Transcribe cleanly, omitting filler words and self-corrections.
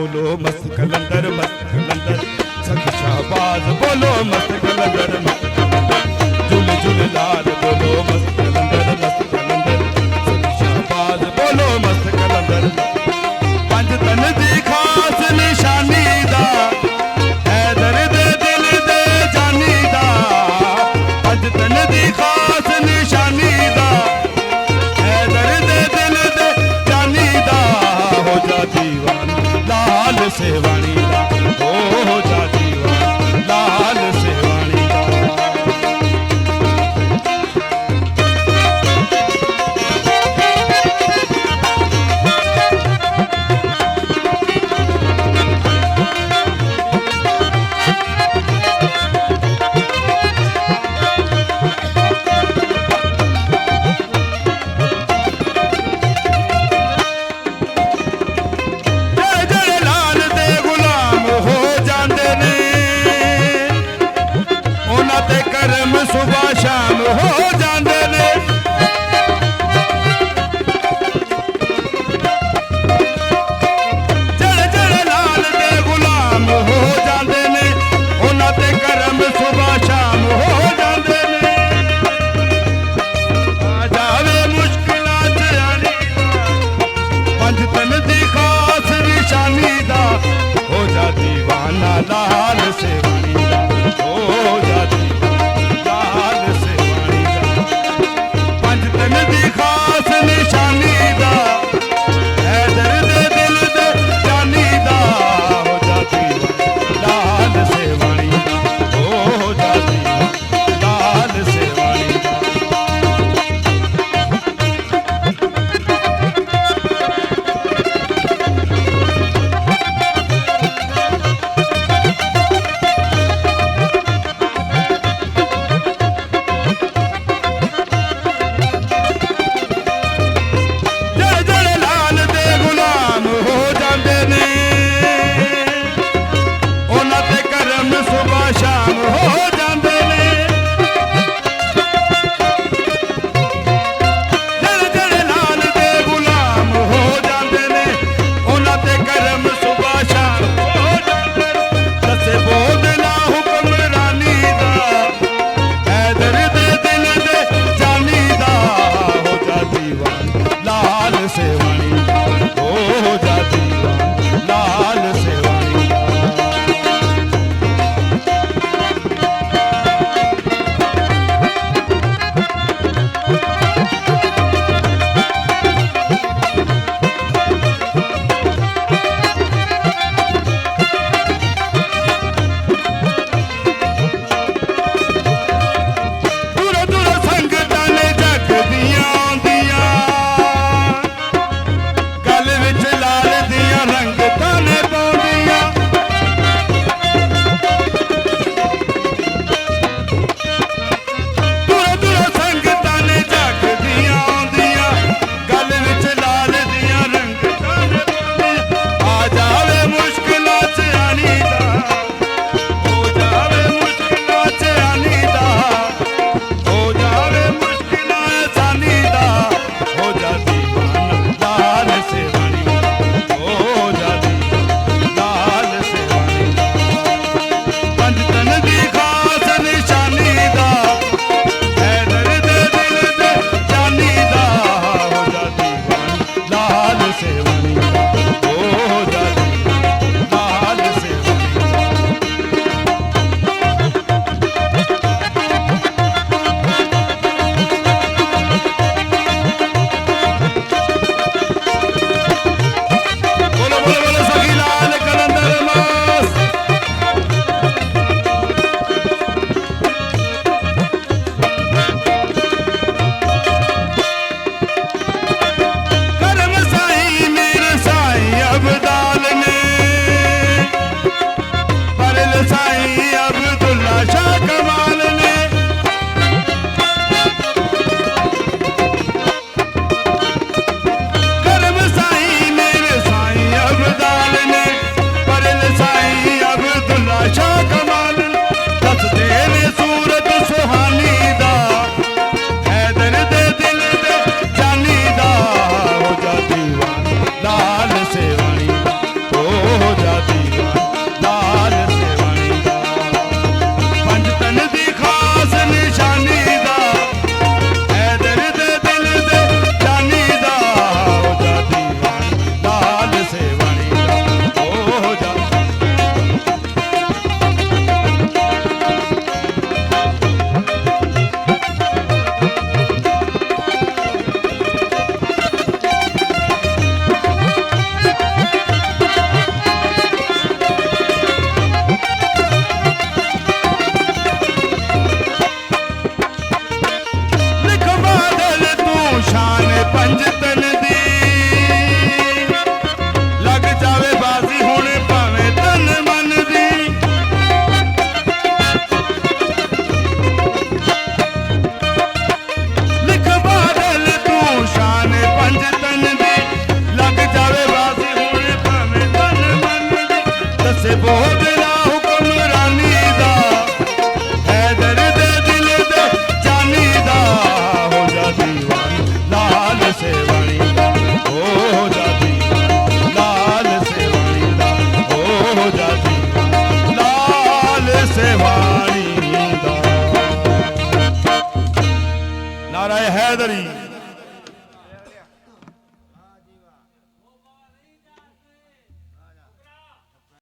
बोलो मस्त कलंदर सखी शाहबाज बोलो मस्त कलंदर झूल झूल लाल बोलो मस्त कलंदर सखी शाहबाज बोलो मस्त कलंदर पंज तन दी खास निशानी दा हैदर दे दिल दे जानी दा पंज तन दी खास निशानी दा हैदर दे दिल दे जानी दा हो जा दीवाना लाल सेवानी दा हो जा दीवाना लाल सेवानी दा सुबह शाम हो जाते ने जड़ जड़ लाल दे गुलाम हो जाते ने उन्हां ते करम सुबह शाम हो जाते ने आ जावे मुश्किलां च आनी पंज तन दी खास निशानी दा हो जा दीवाना लाल सेवानी दा हो जा खास निशानी दा हैदर दे दिल दे जानी दा हो जाती लाल सेवानी दा हो जाती लाल सेवानी साईं ਫੌਜ ਦਾ ਹੁਕਮਰਾਨੀ ਦਾ, ਹੈਦਰ ਦੇ ਦਿਲ ਦੇ ਜਾਨੀ ਦਾ, ਹੋ ਜਾ ਦੀਵਾਨ ਲਾਲ ਸੇਵਾਣੀ ਦਾ, ਹੋ ਜਾ ਦੀਵਾਨ ਲਾਲ ਸੇਵਾਣੀ ਦਾ, ਹੋ ਜਾ ਦੀਵਾਨ ਲਾਲ ਸੇਵਾਣੀ ਦਾ। ਨਾਰਾ ਹੈਦਰੀ।